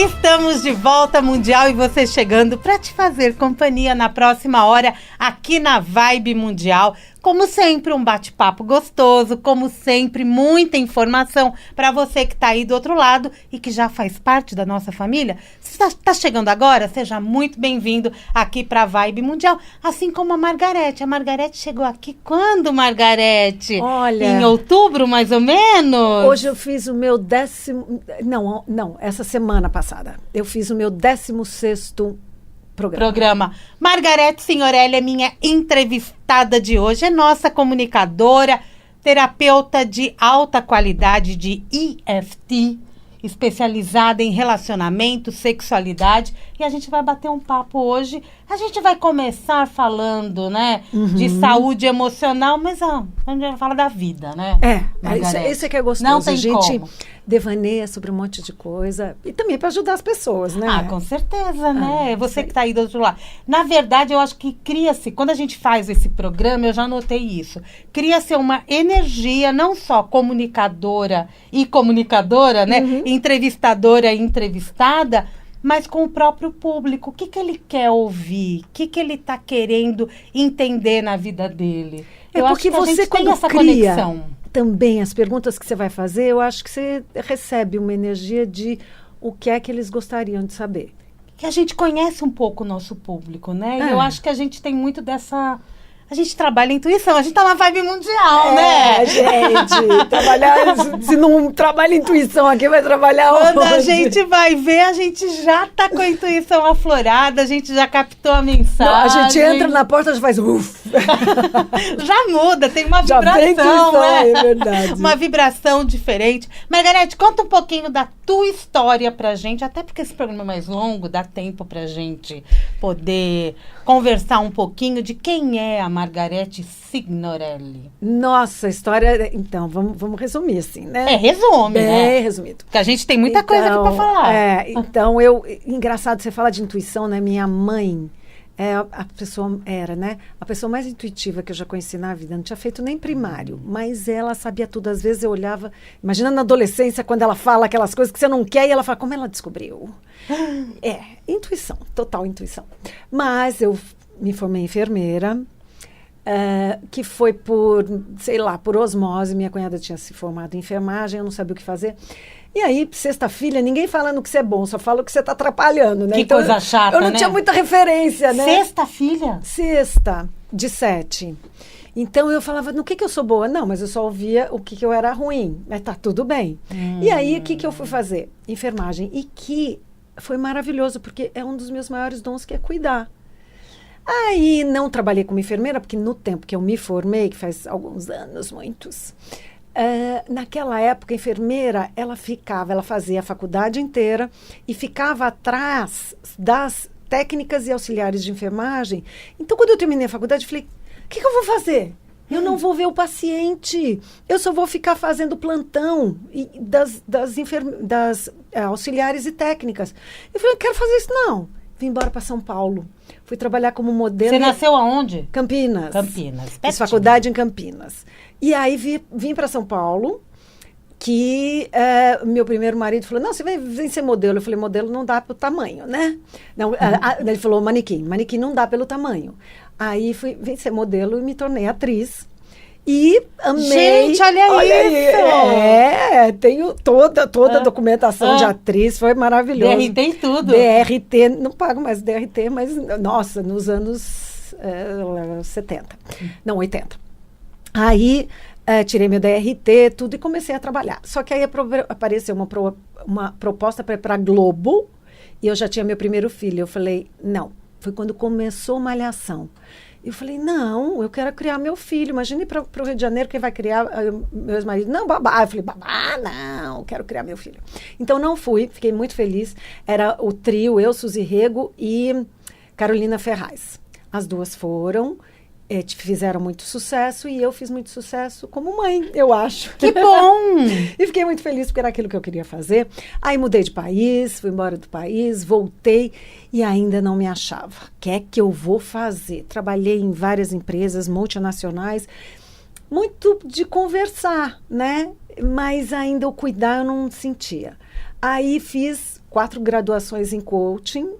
Estamos de volta, Mundial, e você chegando para te fazer companhia na próxima hora aqui na Vibe Mundial. Como sempre, um bate-papo gostoso, como sempre, muita informação para você que está aí do outro lado e que já faz parte da nossa família. Se está chegando agora, seja muito bem-vindo aqui para a Vibe Mundial, assim como a Margarete. A Margarete chegou aqui quando, Margarete? Olha... Em outubro, mais ou menos? Hoje eu fiz o meu essa semana passada. Eu fiz o meu 16º programa. Margarete Signorelli é minha entrevistada de hoje. É nossa comunicadora, terapeuta de alta qualidade de EFT, especializada em relacionamento, sexualidade. E a gente vai bater um papo hoje. A gente vai começar falando, né, de saúde emocional, mas a gente vai falar da vida, né? Isso é que é gostoso. Não tem a gente como. Devaneia sobre um monte de coisa. E também para ajudar as pessoas, né? Ah, com certeza, né? Você que está aí do outro lado. Na verdade, eu acho que cria-se, quando a gente faz esse programa, eu já notei isso, cria-se uma energia, não só comunicadora e comunicadora, né? Entrevistadora e entrevistada, mas com o próprio público. O que ele quer ouvir? O que ele está querendo entender na vida dele? Eu acho que você, a gente quando tem essa conexão. Também as perguntas que você vai fazer, eu acho que você recebe uma energia de o que é que eles gostariam de saber. Que a gente conhece um pouco o nosso público, né? E eu acho que a gente tem muito dessa... A gente trabalha a intuição, a gente tá na vibe mundial, né? Gente, se não trabalha intuição aqui, vai trabalhar onde? Quando a gente vai ver, a gente já tá com a intuição aflorada, a gente já captou a mensagem. Não, a gente entra na porta e já faz já muda, tem uma já vibração, vem intuição, né? É verdade. Uma vibração diferente. Margarete, conta um pouquinho da tua história pra gente, até porque esse programa é mais longo, dá tempo pra gente poder conversar um pouquinho de quem é a Margarete Signorelli. Nossa, história... Então, vamos resumir assim, né? Resume, né? Resumido. Porque a gente tem muita coisa aqui pra falar. Então, engraçado você falar de intuição, né? Minha mãe... a pessoa mais intuitiva que eu já conheci na vida. Não tinha feito nem primário, mas ela sabia tudo. Às vezes eu olhava, imagina na adolescência, quando ela fala aquelas coisas que você não quer, e ela fala, como ela descobriu? Intuição, total intuição. Mas eu me formei enfermeira, que foi por osmose. Minha cunhada tinha se formado em enfermagem, eu não sabia o que fazer. E aí, sexta filha, ninguém fala no que você é bom, só fala o que você está atrapalhando, né? Que então, coisa chata, né? Eu não tinha muita referência, né? Sexta filha? Sexta, de 7. Então, eu falava, no que eu sou boa? Não, mas eu só ouvia o que eu era ruim. Mas tá tudo bem. E aí, o que eu fui fazer? Enfermagem. E que foi maravilhoso, porque é um dos meus maiores dons, que é cuidar. Aí, não trabalhei como enfermeira, porque no tempo que eu me formei, que faz alguns anos, muitos... naquela época, a enfermeira, ela fazia a faculdade inteira e ficava atrás das técnicas e auxiliares de enfermagem. Então, quando eu terminei a faculdade, eu falei, o que eu vou fazer? Eu não vou ver o paciente, eu só vou ficar fazendo plantão das auxiliares e técnicas. Eu falei, não quero fazer isso não. Vim embora para São Paulo. Fui trabalhar como modelo. Você nasceu aonde? Campinas. Fiz faculdade em Campinas. E aí vim para São Paulo, que meu primeiro marido falou, não, você vem ser modelo. Eu falei, modelo não dá pelo tamanho, né? Não, ele falou, manequim não dá pelo tamanho. Aí vim ser modelo e me tornei atriz. E amei. Gente, olha isso! Tenho toda a documentação de atriz, foi maravilhoso. DRT e tudo. DRT, não pago mais DRT, mas, nossa, nos anos 70. Não, 80. Aí, tirei meu DRT, tudo, e comecei a trabalhar. Só que aí apareceu uma proposta para ir para Globo, e eu já tinha meu primeiro filho. Eu falei, não. Foi quando começou Malhação. Eu falei, não, eu quero criar meu filho. Imagine para o Rio de Janeiro, quem vai criar meu ex-marido. Não, babá. Eu falei, babá, não, eu quero criar meu filho. Então, não fui, fiquei muito feliz. Era o trio, eu, Suzy Rego e Carolina Ferraz. As duas foram, fizeram muito sucesso, e eu fiz muito sucesso como mãe, eu acho. Que bom! E fiquei muito feliz, porque era aquilo que eu queria fazer. Aí mudei de país, fui embora do país, voltei e ainda não me achava. O que é que eu vou fazer? Trabalhei em várias empresas multinacionais, muito de conversar, né? Mas ainda o cuidar eu não sentia. Aí fiz 4 graduações em coaching,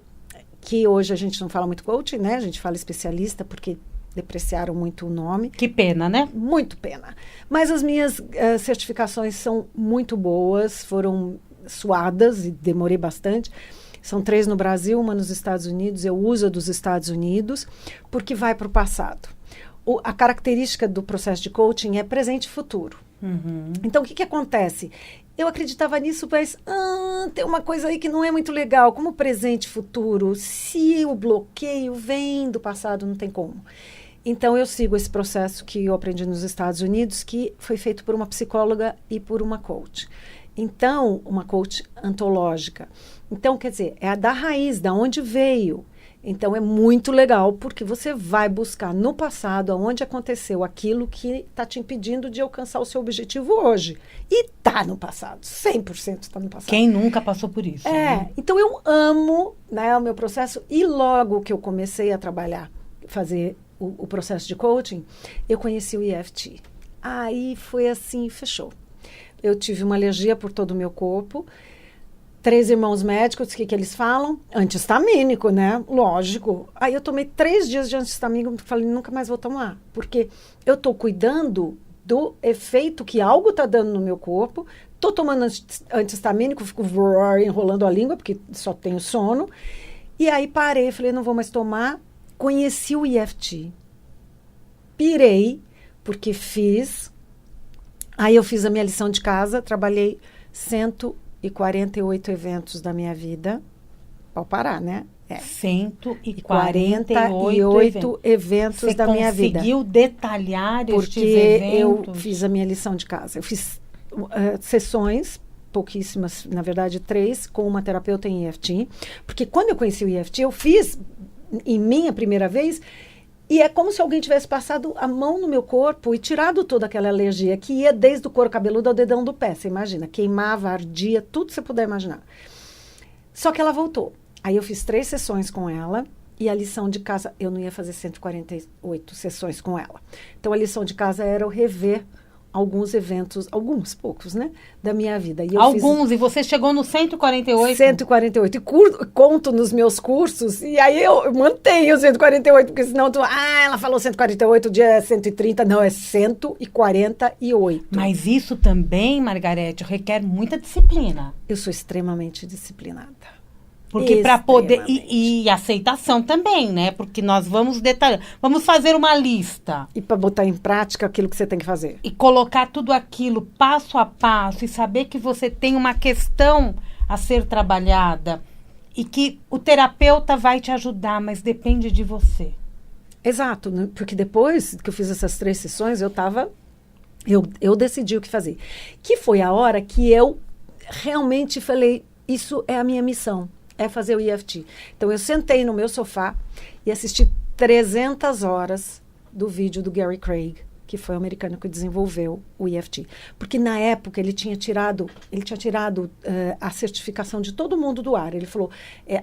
que hoje a gente não fala muito coaching, né? A gente fala especialista, porque depreciaram muito o nome. Que pena, né? Muito pena. Mas as minhas certificações são muito boas, foram suadas e demorei bastante. São 3 no Brasil, uma nos Estados Unidos. Eu uso a dos Estados Unidos porque vai para o passado. A característica do processo de coaching é presente e futuro. Uhum. Então, o que acontece? Eu acreditava nisso, mas tem uma coisa aí que não é muito legal. Como presente e futuro, se o bloqueio vem do passado, não tem como. Então, eu sigo esse processo que eu aprendi nos Estados Unidos, que foi feito por uma psicóloga e por uma coach. Então, uma coach antológica. Então, quer dizer, é a da raiz, da onde veio. Então, é muito legal, porque você vai buscar no passado, onde aconteceu aquilo que está te impedindo de alcançar o seu objetivo hoje. E está no passado, 100% está no passado. Quem nunca passou por isso? Né? Então eu amo, né, o meu processo. E logo que eu comecei a trabalhar, fazer o processo de coaching, eu conheci o EFT. Aí foi assim, fechou. Eu tive uma alergia por todo o meu corpo. 3 irmãos médicos, o que eles falam? Antihistamínico, né? Lógico. Aí eu tomei 3 dias de antihistamínico e falei, nunca mais vou tomar. Porque eu estou cuidando do efeito que algo está dando no meu corpo. Estou tomando antihistamínico, fico enrolando a língua, porque só tenho sono. E aí parei, falei, não vou mais tomar. Conheci o EFT. Pirei, porque fiz. Aí eu fiz a minha lição de casa, trabalhei 148 eventos da minha vida. Pode parar, né? 148 eventos da minha vida. Você conseguiu detalhar porque estes eventos? Eu fiz a minha lição de casa. Eu fiz sessões, pouquíssimas, na verdade 3, com uma terapeuta em EFT. Porque quando eu conheci o EFT, eu fiz em mim a primeira vez, e é como se alguém tivesse passado a mão no meu corpo e tirado toda aquela alergia, que ia desde o couro cabeludo ao dedão do pé. Você imagina, queimava, ardia, tudo que você puder imaginar. Só que ela voltou. Aí eu fiz 3 sessões com ela, e a lição de casa, eu não ia fazer 148 sessões com ela. Então a lição de casa era eu rever alguns eventos, alguns poucos, né, da minha vida. E eu e você chegou no 148? 148. E conto nos meus cursos, e aí eu mantenho 148, porque senão ela falou 148, o dia é 130, não, é 148. Mas isso também, Margarete, requer muita disciplina. Eu sou extremamente disciplinada. Porque para poder... E aceitação também, né? Porque nós vamos detalhar. Vamos fazer uma lista. E para botar em prática aquilo que você tem que fazer. E colocar tudo aquilo passo a passo. E saber que você tem uma questão a ser trabalhada. E que o terapeuta vai te ajudar, mas depende de você. Exato. Né? Porque depois que eu fiz essas 3 sessões, eu decidi o que fazer. Que foi a hora que eu realmente falei, isso é a minha missão. É fazer o EFT. Então, eu sentei no meu sofá e assisti 300 horas do vídeo do Gary Craig, que foi o americano que desenvolveu o EFT. Porque, na época, ele tinha tirado a certificação de todo mundo do ar. Ele falou,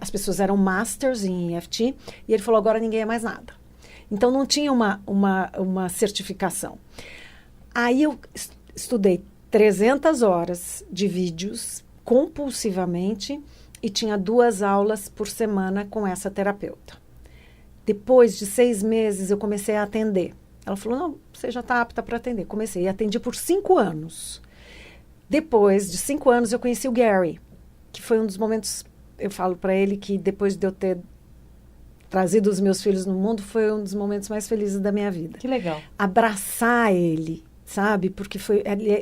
as pessoas eram masters em EFT, e ele falou, agora ninguém é mais nada. Então, não tinha uma certificação. Aí, eu estudei 300 horas de vídeos compulsivamente, e tinha 2 aulas por semana com essa terapeuta. Depois de 6 meses, eu comecei a atender. Ela falou, não, você já está apta para atender. Comecei e atendi por 5 anos. Depois de 5 anos, eu conheci o Gary, que foi um dos momentos, eu falo para ele que depois de eu ter trazido os meus filhos no mundo, foi um dos momentos mais felizes da minha vida. Que legal. Abraçar ele, sabe? Porque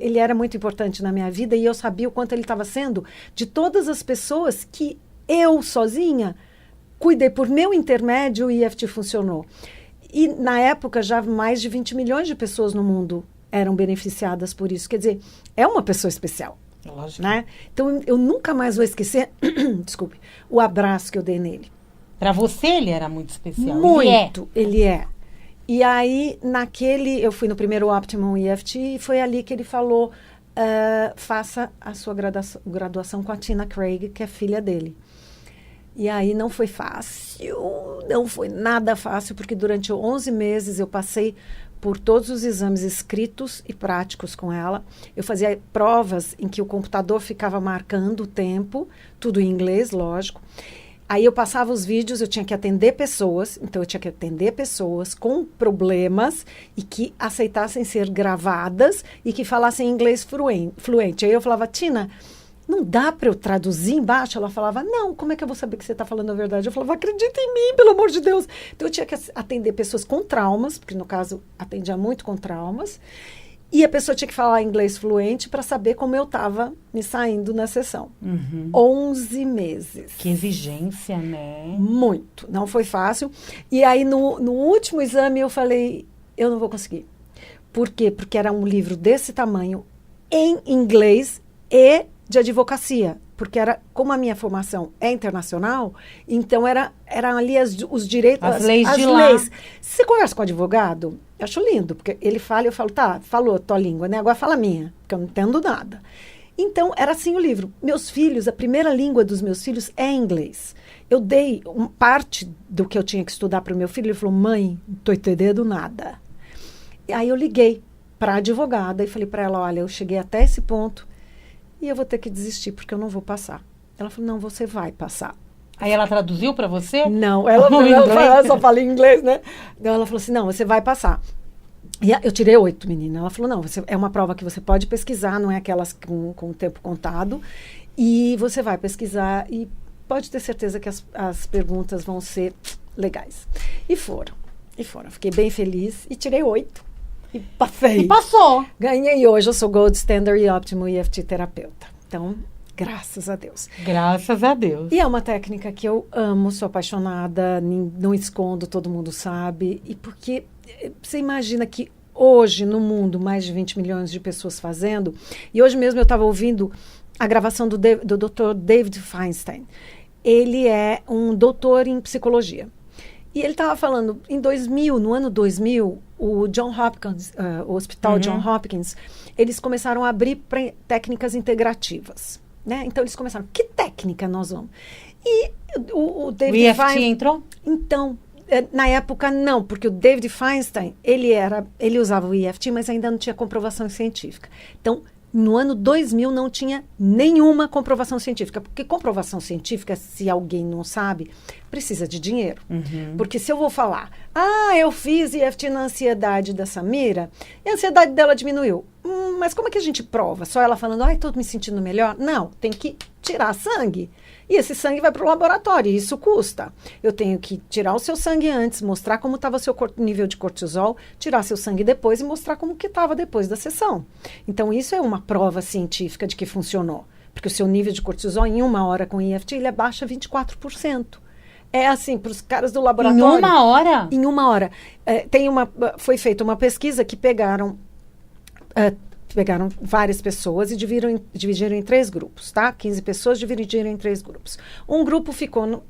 ele era muito importante na minha vida e eu sabia o quanto ele estava sendo de todas as pessoas que eu, sozinha, cuidei por meu intermédio e o EFT funcionou. E, na época, já mais de 20 milhões de pessoas no mundo eram beneficiadas por isso. Quer dizer, é uma pessoa especial. Lógico. Né? Então, eu nunca mais vou esquecer, desculpe, o abraço que eu dei nele. Para você, ele era muito especial. Muito, ele é. E aí, eu fui no primeiro Optimum EFT e foi ali que ele falou, faça a sua graduação com a Tina Craig, que é filha dele. E aí não foi fácil, não foi nada fácil, porque durante 11 meses eu passei por todos os exames escritos e práticos com ela. Eu fazia provas em que o computador ficava marcando o tempo, tudo em inglês, lógico. Aí eu passava os vídeos, eu tinha que atender pessoas, então eu tinha que atender pessoas com problemas e que aceitassem ser gravadas e que falassem inglês fluente. Aí eu falava, Tina, não dá para eu traduzir embaixo? Ela falava, não, como é que eu vou saber que você está falando a verdade? Eu falava, acredita em mim, pelo amor de Deus. Então eu tinha que atender pessoas com traumas, porque no caso atendia muito com traumas, e a pessoa tinha que falar inglês fluente para saber como eu estava me saindo na sessão. 11 meses. Que exigência, né? Muito. Não foi fácil. E aí, no último exame, eu falei, eu não vou conseguir. Por quê? Porque era um livro desse tamanho, em inglês e de advocacia. Porque era, como a minha formação é internacional, então eram ali os direitos, as leis de lá. Se você conversa com o advogado, eu acho lindo, porque ele fala e eu falo, tá, falou a tua língua, né? Agora fala a minha, porque eu não entendo nada. Então, era assim o livro. Meus filhos, a primeira língua dos meus filhos é inglês. Eu dei parte do que eu tinha que estudar para o meu filho, ele falou, mãe, não estou entendendo nada. E aí eu liguei para a advogada e falei para ela, olha, eu cheguei até esse ponto, e eu vou ter que desistir, porque eu não vou passar. Ela falou, não, você vai passar. Aí ela traduziu para você? Não, ela só fala em inglês, né? Então ela falou assim, não, você vai passar. E eu tirei 8, menina. Ela falou, não, é uma prova que você pode pesquisar, não é aquelas com o tempo contado. E você vai pesquisar e pode ter certeza que as perguntas vão ser legais. E foram. Fiquei bem feliz e tirei 8. E passei. E passou. Ganhei hoje. Eu sou Gold Standard e Optimo EFT terapeuta. Então, graças a Deus. Graças a Deus. E é uma técnica que eu amo, sou apaixonada, não escondo, todo mundo sabe. E porque você imagina que hoje, no mundo, mais de 20 milhões de pessoas fazendo. E hoje mesmo eu estava ouvindo a gravação do Dr. David Feinstein. Ele é um doutor em psicologia. E ele estava falando, no ano 2000, o John Hopkins, o Hospital John Hopkins, eles começaram a abrir técnicas integrativas. Né? Então, eles começaram, que técnica nós vamos? E o David Feinstein entrou? Então, na época, não, porque o David Feinstein, ele usava o EFT, mas ainda não tinha comprovação científica. Então, no ano 2000 não tinha nenhuma comprovação científica, porque comprovação científica, se alguém não sabe, precisa de dinheiro. Porque se eu vou falar, eu fiz EFT na ansiedade da Samira, e a ansiedade dela diminuiu. Mas como é que a gente prova? Só ela falando, estou me sentindo melhor? Não, tem que tirar sangue. E esse sangue vai para o laboratório, e isso custa. Eu tenho que tirar o seu sangue antes, mostrar como estava o seu nível de cortisol, tirar seu sangue depois e mostrar como que estava depois da sessão. Então, isso é uma prova científica de que funcionou. Porque o seu nível de cortisol, em 1 hora com EFT, ele abaixa 24%. É assim, para os caras do laboratório... Em 1 hora? Em 1 hora. Foi feita uma pesquisa que pegaram várias pessoas e dividiram em 3 grupos, tá? 15 pessoas dividiram em 3 grupos. Um grupo ficou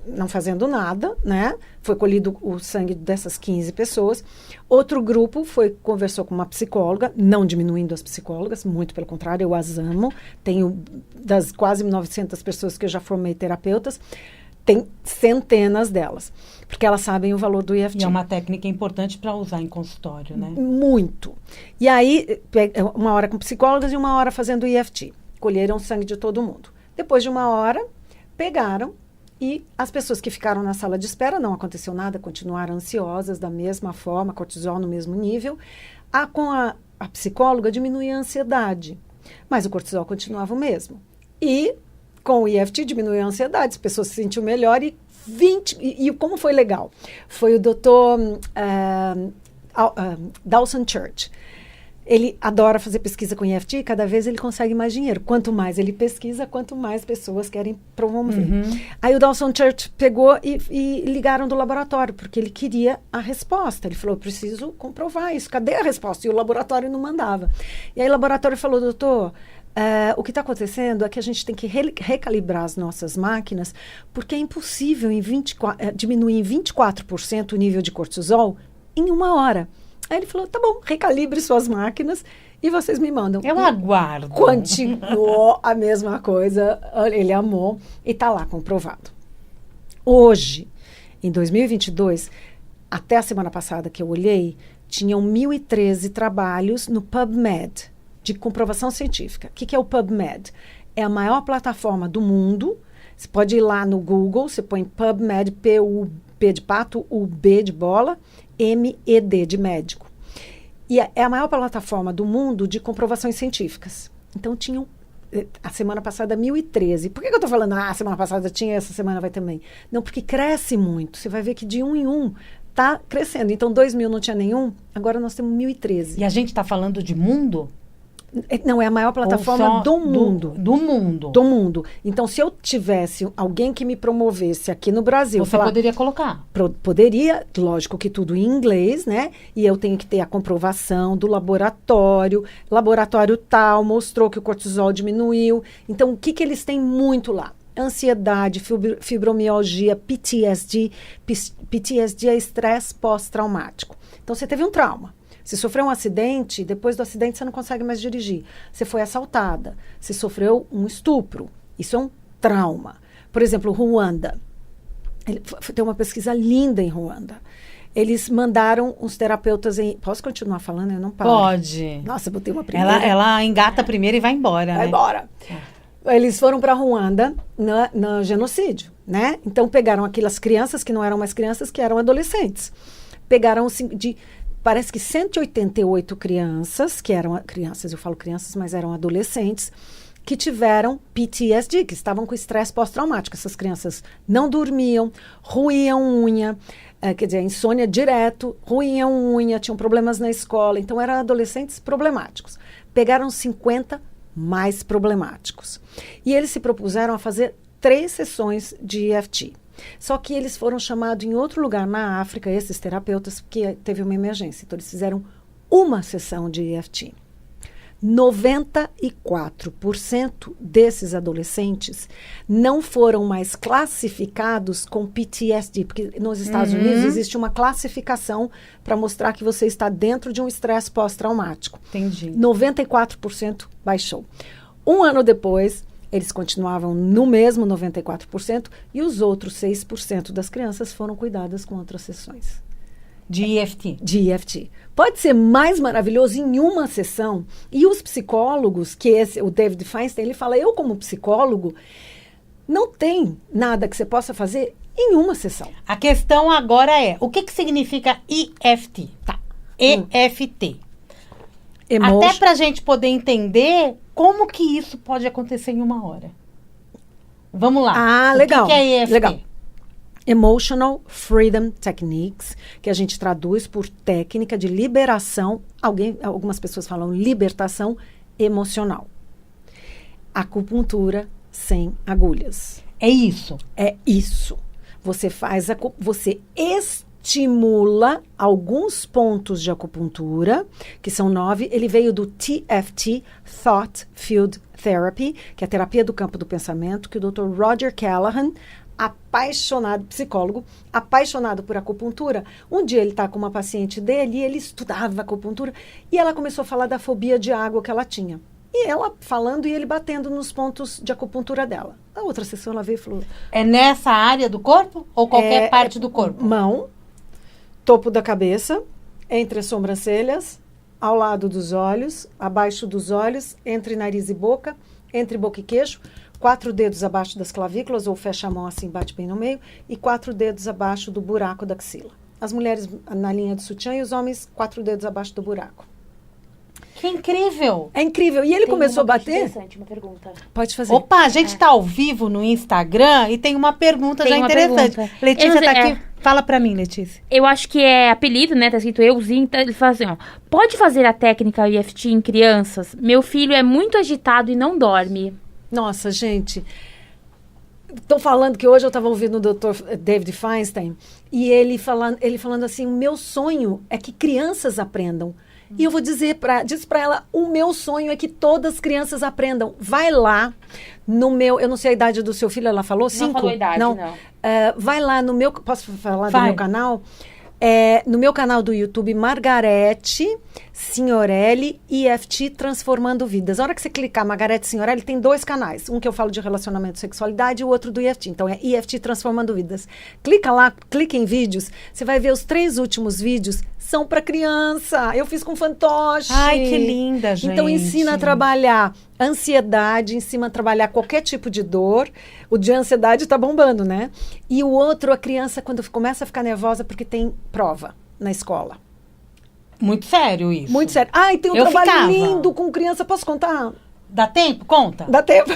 não fazendo nada, né? Foi colhido o sangue dessas 15 pessoas. Outro grupo conversou com uma psicóloga, não diminuindo as psicólogas, muito pelo contrário, eu as amo. Tenho, das quase 900 pessoas que eu já formei terapeutas, tem centenas delas, porque elas sabem o valor do EFT. E é uma técnica importante para usar em consultório, né? Muito. E aí, 1 hora com psicólogas e 1 hora fazendo EFT. Colheram o sangue de todo mundo. Depois de 1 hora, pegaram e as pessoas que ficaram na sala de espera, não aconteceu nada, continuaram ansiosas da mesma forma, cortisol no mesmo nível. Com a psicóloga diminuía a ansiedade, mas o cortisol continuava o mesmo. E com o EFT diminuiu a ansiedade, as pessoas se sentiam melhor e como foi legal? Foi o Dr. Dawson Church. Ele adora fazer pesquisa com EFT e cada vez ele consegue mais dinheiro. Quanto mais ele pesquisa, quanto mais pessoas querem promover. Aí o Dawson Church pegou e ligaram do laboratório, porque ele queria a resposta. Ele falou, eu preciso comprovar isso. Cadê a resposta? E o laboratório não mandava. E aí o laboratório falou, doutor... o que está acontecendo é que a gente tem que recalibrar as nossas máquinas, porque é impossível diminuir em 24% o nível de cortisol em 1 hora. Aí ele falou, tá bom, recalibre suas máquinas e vocês me mandam. Eu aguardo. Continuou a mesma coisa, ele amou e está lá comprovado. Hoje, em 2022, até a semana passada que eu olhei, tinham 1.013 trabalhos no PubMed, de comprovação científica. O que é o PubMed? É a maior plataforma do mundo. Você pode ir lá no Google, você põe PubMed, P de pato, U-B de bola, M-E-D de médico. E é a maior plataforma do mundo de comprovações científicas. Então, tinham, a semana passada, 1.013. Por que eu estou falando, a semana passada tinha, essa semana vai também? Não, porque cresce muito. Você vai ver que de um em um está crescendo. Então, 2.000 não tinha nenhum, agora nós temos 1.013. E a gente está falando de mundo? Não, é a maior plataforma do mundo. Do mundo. Do mundo. Então, se eu tivesse alguém que me promovesse aqui no Brasil... Você poderia colocar? Poderia, lógico que tudo em inglês, né? E eu tenho que ter a comprovação do laboratório. Laboratório tal, mostrou que o cortisol diminuiu. Então, o que eles têm muito lá? Ansiedade, fibromialgia, PTSD. PTSD é estresse pós-traumático. Então, você teve um trauma. Se sofreu um acidente, depois do acidente você não consegue mais dirigir. Você foi assaltada. Você sofreu um estupro. Isso é um trauma. Por exemplo, Ruanda. Tem uma pesquisa linda em Ruanda. Eles mandaram uns terapeutas em... Posso continuar falando? Eu não paro. Pode. Nossa, eu botei uma primeira. Ela engata primeiro e vai embora, Vai embora. Eles foram para Ruanda no genocídio, né? Então, pegaram aquelas crianças que não eram mais crianças, que eram adolescentes. Pegaram parece que 188 crianças, que eram crianças, eu falo crianças, mas eram adolescentes, que tiveram PTSD, que estavam com estresse pós-traumático. Essas crianças não dormiam, roíam unha, quer dizer, insônia direto, roíam unha, tinham problemas na escola. Então, eram adolescentes problemáticos. Pegaram 50 mais problemáticos. E eles se propuseram a fazer 3 sessões de EFT. Só que eles foram chamados em outro lugar na África, esses terapeutas, porque teve uma emergência. Então, eles fizeram uma sessão de EFT. 94% desses adolescentes não foram mais classificados com PTSD, porque nos Estados Unidos existe uma classificação para mostrar que você está dentro de um estresse pós-traumático. Entendi. 94% baixou. Um ano depois, eles continuavam no mesmo 94% e os outros 6% das crianças foram cuidadas com outras sessões. De EFT. De EFT. Pode ser mais maravilhoso em uma sessão. E os psicólogos, o David Feinstein, ele fala, eu como psicólogo, não tem nada que você possa fazer em uma sessão. A questão agora é, o que significa EFT? Tá. EFT. Até para a gente poder entender como que isso pode acontecer em uma hora. Vamos lá. Ah, legal. O que é EFT? Legal. Emotional Freedom Techniques, que a gente traduz por técnica de liberação, algumas pessoas falam libertação emocional. Acupuntura sem agulhas. É isso? É isso. Você você estimula alguns pontos de acupuntura, que são 9. Ele veio do TFT, Thought Field Therapy, que é a terapia do campo do pensamento, que o Dr. Roger Callahan, apaixonado, psicólogo, apaixonado por acupuntura. Um dia ele está com uma paciente dele e ele estudava acupuntura e ela começou a falar da fobia de água que ela tinha. E ela falando e ele batendo nos pontos de acupuntura dela. A outra sessão ela veio e falou... É nessa área do corpo ou qualquer parte do corpo? Mão, topo da cabeça, entre as sobrancelhas, ao lado dos olhos, abaixo dos olhos, entre nariz e boca, entre boca e queixo, 4 dedos abaixo das clavículas, ou fecha a mão assim, bate bem no meio, e 4 dedos abaixo do buraco da axila. As mulheres na linha de sutiã e os homens 4 dedos abaixo do buraco. Que incrível! É incrível. E ele começou a bater... Interessante, uma pergunta. Pode fazer. Opa, a gente está ao vivo no Instagram e tem uma pergunta já interessante. Pergunta. Letícia está aqui. Fala pra mim, Letícia. Eu acho que é apelido, né? Tá escrito euzinho. Então ele fala assim, ó. Pode fazer a técnica EFT em crianças? Meu filho é muito agitado e não dorme. Nossa, gente... Estou falando que hoje eu estava ouvindo o Dr. David Feinstein e ele falando assim, o meu sonho é que crianças aprendam. E eu vou dizer disse para ela, o meu sonho é que todas as crianças aprendam. Vai lá no meu, eu não sei a idade do seu filho, ela falou? 5? Não falou a idade, não. Vai lá no meu, posso falar do meu canal? No meu canal do YouTube, Margarete Signorelli EFT Transformando Vidas. A hora que você clicar Margarete Signorelli, tem 2 canais. Um que eu falo de relacionamento e sexualidade e o outro do EFT. Então, é EFT Transformando Vidas. Clica lá, clica em vídeos. Você vai ver os 3 últimos vídeos. São para criança. Eu fiz com fantoche. Ai, que linda, gente. Então, ensina a trabalhar ansiedade, ensina a trabalhar qualquer tipo de dor. O de ansiedade tá bombando, né? E o outro, a criança, quando começa a ficar nervosa porque tem prova na escola. Muito sério isso. Muito sério. Ai, tem um Eu trabalho ficava. lindo com criança. Posso contar? Dá tempo? Conta. Dá tempo.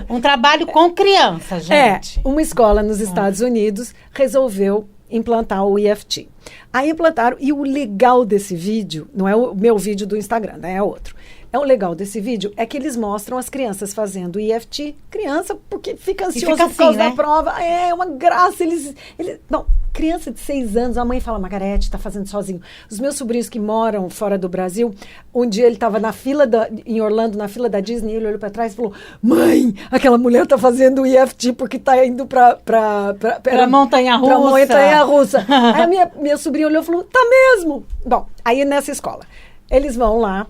Um trabalho com criança, gente. Uma escola nos Estados Unidos resolveu implantar o EFT. Aí implantaram, e o legal desse vídeo, não é o meu vídeo do Instagram, né? É outro. O legal desse vídeo é que eles mostram as crianças fazendo EFT. Criança, porque fica ansioso fica por causa assim, né? da prova. É uma graça. Bom, criança de 6 anos, a mãe fala, Margarete, tá fazendo sozinho. Os meus sobrinhos que moram fora do Brasil, um dia ele estava em Orlando, na fila da Disney, ele olhou para trás e falou, mãe, aquela mulher tá fazendo EFT porque tá indo pra montanha-russa. Pra montanha-russa. Aí a minha sobrinha olhou e falou, tá mesmo. Bom, aí nessa escola, eles vão lá,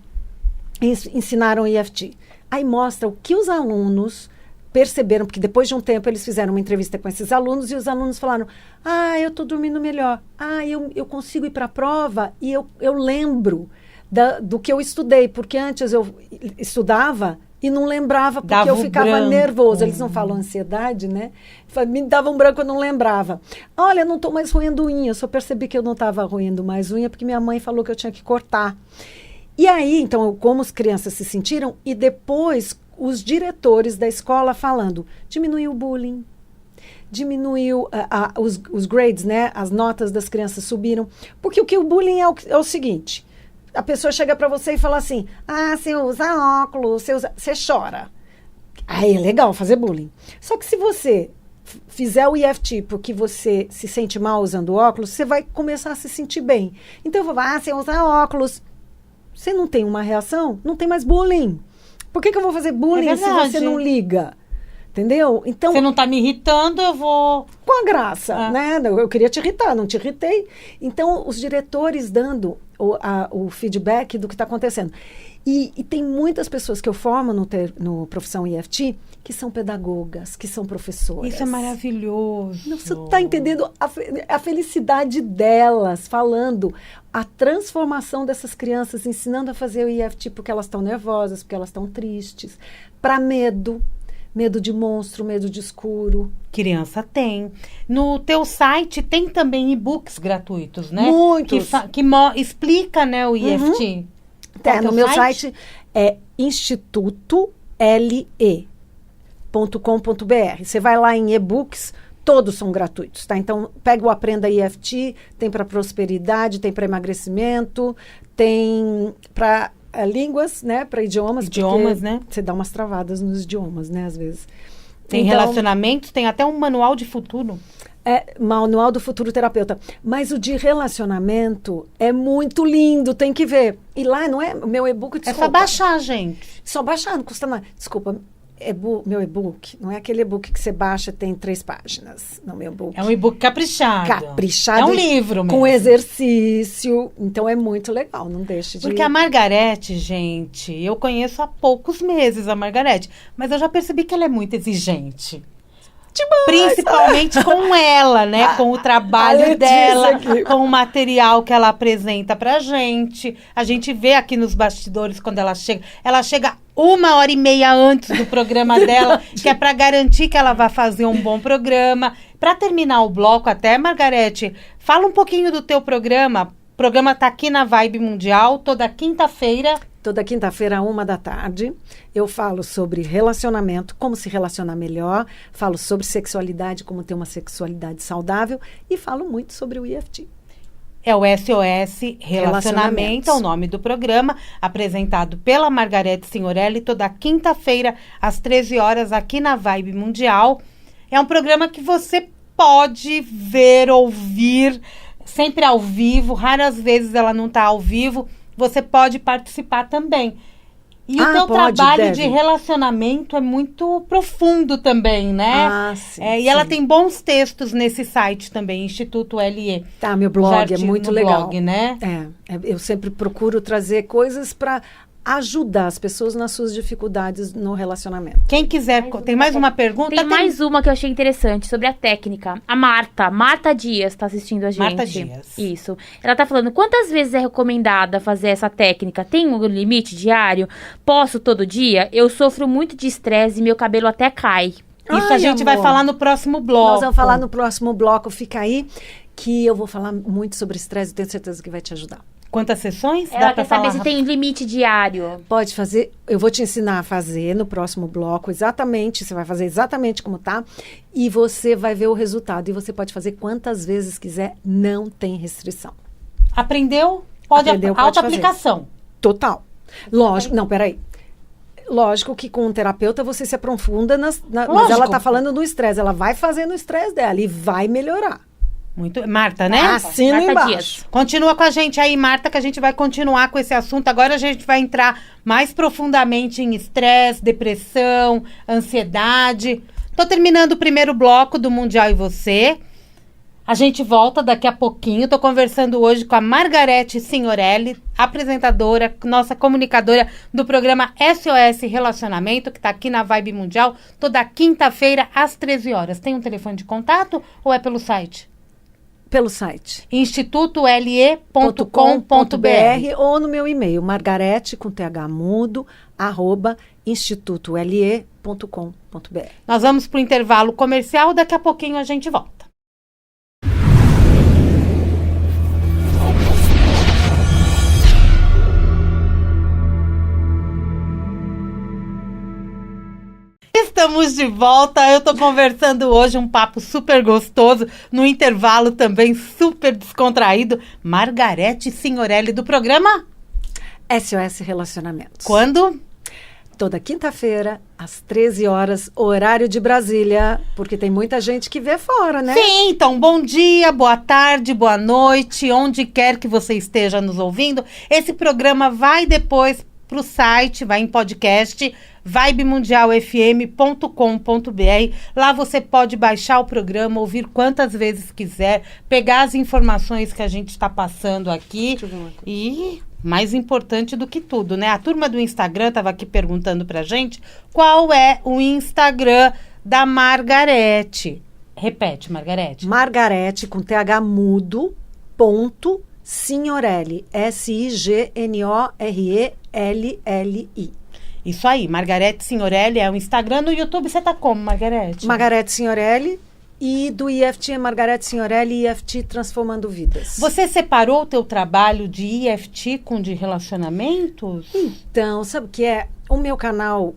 ensinaram EFT. Aí mostra o que os alunos perceberam, porque depois de um tempo eles fizeram uma entrevista com esses alunos e os alunos falaram, eu tô dormindo melhor, eu consigo ir para a prova e eu lembro do que eu estudei, porque antes eu estudava e não lembrava porque eu ficava nervoso. Eles não falam ansiedade, né? Me dava um branco, eu não lembrava. Olha, eu não estou mais roendo unha, eu só percebi que eu não estava roendo mais unha porque minha mãe falou que eu tinha que cortar. E aí, então, como as crianças se sentiram, e depois os diretores da escola falando, diminuiu o bullying, diminuiu os grades, né? As notas das crianças subiram. Porque o bullying é o seguinte, a pessoa chega para você e fala assim, você usa óculos, você chora. Aí é legal fazer bullying. Só que se você fizer o EFT porque você se sente mal usando óculos, você vai começar a se sentir bem. Então, eu vou falar, você usa óculos. Você não tem uma reação, não tem mais bullying. Por que eu vou fazer bullying se você não liga? Entendeu? Então, você não tá me irritando, eu vou... Com a graça, né? Eu queria te irritar, não te irritei. Então, os diretores dando o feedback do que está acontecendo. E tem muitas pessoas que eu formo no Profissão EFT que são pedagogas, que são professoras. Isso é maravilhoso. Não, você está entendendo a felicidade delas, falando a transformação dessas crianças, ensinando a fazer o EFT porque elas estão nervosas, porque elas estão tristes, para medo de monstro, medo de escuro. Criança tem. No teu site tem também e-books gratuitos, né? Muitos. Que explica, né, o EFT. No meu site é institutole.com.br. Você vai lá em e-books, todos são gratuitos, tá? Então, pega o Aprenda EFT, tem para prosperidade, tem para emagrecimento, tem para línguas, né? Para idiomas. Idiomas, né? Você dá umas travadas nos idiomas, né? Às vezes. Tem relacionamentos, tem até um manual de futuro. Manual do Futuro Terapeuta. Mas o de relacionamento é muito lindo, tem que ver. E lá, não é? O meu e-book, desculpa. É só baixar, gente. Só baixar, não custa nada. Desculpa, meu e-book, não é aquele e-book que você baixa, tem 3 páginas. No meu e-book. É um e-book caprichado. Caprichado. É um livro mesmo. Com exercício. Então, é muito legal, não deixe de... Porque a Margarete, gente, eu conheço há poucos meses a Margarete, mas eu já percebi que ela é muito exigente. Demais. Principalmente com ela, né? Com o trabalho dela, aqui. com o material que ela apresenta pra gente. A gente vê aqui nos bastidores quando ela chega. Ela chega 1h30 antes do programa dela, que é pra garantir que ela vai fazer um bom programa. Pra terminar o bloco até, Margarete, fala um pouquinho do teu programa. O programa tá aqui na Vibe Mundial, toda quinta-feira. Toda quinta-feira, 13h, eu falo sobre relacionamento, como se relacionar melhor, falo sobre sexualidade, como ter uma sexualidade saudável e falo muito sobre o EFT. É o SOS Relacionamento, é o nome do programa, apresentado pela Margarete Signorelli, toda quinta-feira, às 13 horas, aqui na Vibe Mundial. É um programa que você pode ver, ouvir, sempre ao vivo, raras vezes ela não está ao vivo. Você pode participar também. E o teu trabalho de relacionamento é muito profundo também, né? Ah, sim. E ela tem bons textos nesse site também, Instituto LE. Tá, meu blog é muito legal. Blog, né? Eu sempre procuro trazer coisas para ajudar as pessoas nas suas dificuldades no relacionamento. Quem quiser, tem mais uma pergunta? Tem mais uma que eu achei interessante sobre a técnica. A Marta Dias está assistindo a gente. Marta Dias. Isso. Ela tá falando, quantas vezes é recomendada fazer essa técnica? Tem um limite diário? Posso todo dia? Eu sofro muito de estresse e meu cabelo até cai. Isso a gente vai falar no próximo bloco. Nós vamos falar no próximo bloco, fica aí, que eu vou falar muito sobre estresse e tenho certeza que vai te ajudar. Quantas sessões? Ela quer saber se tem limite diário. Pode fazer, eu vou te ensinar a fazer no próximo bloco, exatamente, você vai fazer exatamente como tá, e você vai ver o resultado. E você pode fazer quantas vezes quiser, não tem restrição. Aprendeu? Pode aplicação. Total. Lógico, não, peraí. Lógico que com um terapeuta você se aprofunda mas ela tá falando do estresse, ela vai fazer no estresse dela e vai melhorar. Muito. Marta, né? Assina Marta embaixo. Dias. Continua com a gente aí, Marta, que a gente vai continuar com esse assunto. Agora a gente vai entrar mais profundamente em estresse, depressão, ansiedade. Tô terminando o primeiro bloco do Mundial e Você. A gente volta daqui a pouquinho. Tô conversando hoje com a Margarete Signorelli, apresentadora, nossa comunicadora do programa SOS Relacionamento, que tá aqui na Vibe Mundial, toda quinta-feira às 13 horas. Tem um telefone de contato ou é pelo site? Pelo site. institutole.com.br ou no meu e-mail, margarete, com @, institutole.com.br. Nós vamos para o intervalo comercial, daqui a pouquinho a gente volta. Estamos de volta, eu tô conversando hoje um papo super gostoso, no intervalo também super descontraído, Margarete Signorelli do programa SOS Relacionamentos. Quando? Toda quinta-feira, às 13 horas, horário de Brasília, porque tem muita gente que vê fora, né? Sim, então, bom dia, boa tarde, boa noite, onde quer que você esteja nos ouvindo. Esse programa vai depois pro site, vai em podcast, vibemundialfm.com.br. Lá você pode baixar o programa, ouvir quantas vezes quiser, pegar as informações que a gente está passando aqui. E, mais importante do que tudo, né? A turma do Instagram estava aqui perguntando pra gente qual é o Instagram da Margarete. Repete, Margarete. Margarete, com TH mudo, ponto, Signorelli, SIGNORELLI. Isso aí, Margarete Signorelli é o Instagram. No YouTube você tá como, Margarete? Margarete Signorelli. E do IFT é Margarete Signorelli, IFT Transformando Vidas. Você separou o teu trabalho de IFT com de relacionamentos? Então, sabe o que é? O meu canal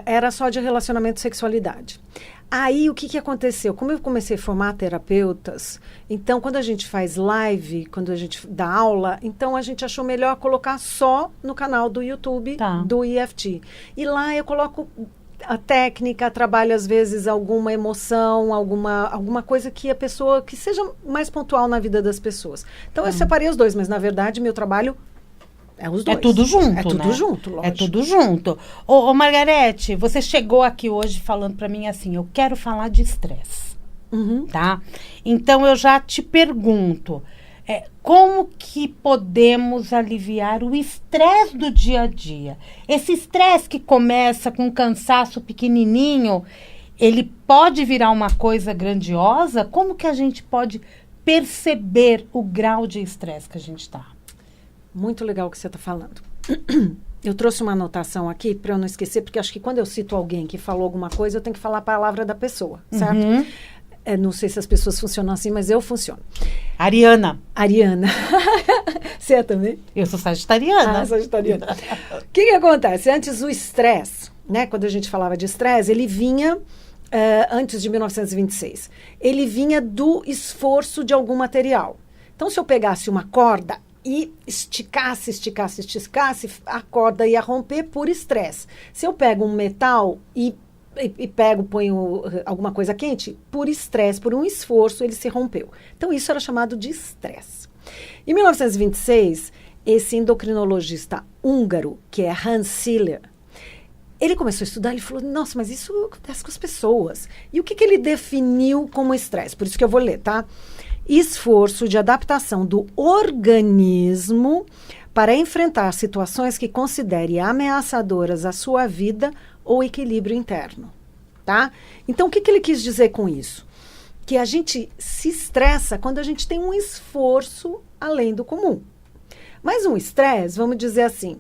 era só de relacionamento e sexualidade. Aí, o que aconteceu? Como eu comecei a formar terapeutas, então, quando a gente faz live, quando a gente dá aula, então a gente achou melhor colocar só no canal do YouTube do IFT. E lá eu coloco a técnica, trabalho às vezes alguma emoção, alguma coisa que a pessoa, que seja mais pontual na vida das pessoas. Então, eu separei os dois, mas na verdade, meu trabalho é os dois. É tudo junto, É tudo né? junto, lógico. É tudo junto. Ô, Margarete, você chegou aqui hoje falando pra mim assim, eu quero falar de estresse, tá? Então, eu já te pergunto, como que podemos aliviar o estresse do dia a dia? Esse estresse que começa com um cansaço pequenininho, ele pode virar uma coisa grandiosa? Como que a gente pode perceber o grau de estresse que a gente está? Muito legal o que você está falando. Eu trouxe uma anotação aqui para eu não esquecer, porque acho que quando eu cito alguém que falou alguma coisa, eu tenho que falar a palavra da pessoa, certo? Não sei se as pessoas funcionam assim, mas eu funciono. Ariana. Você é também? Eu sou sagitariana. Sagitariana. O que acontece? Antes o estresse, né? Quando a gente falava de estresse, ele vinha antes de 1926. Ele vinha do esforço de algum material. Então, se eu pegasse uma corda e esticasse, a corda ia romper por estresse. Se eu pego um metal e ponho alguma coisa quente, por estresse, por um esforço, ele se rompeu. Então, isso era chamado de estresse. Em 1926, esse endocrinologista húngaro, que é Hans Siller, ele começou a estudar, ele falou, nossa, mas isso acontece com as pessoas. E o que ele definiu como estresse? Por isso que eu vou ler, tá? Esforço de adaptação do organismo para enfrentar situações que considere ameaçadoras à sua vida ou equilíbrio interno, tá? Então, o que ele quis dizer com isso? Que a gente se estressa quando a gente tem um esforço além do comum. Mas um estresse, vamos dizer assim,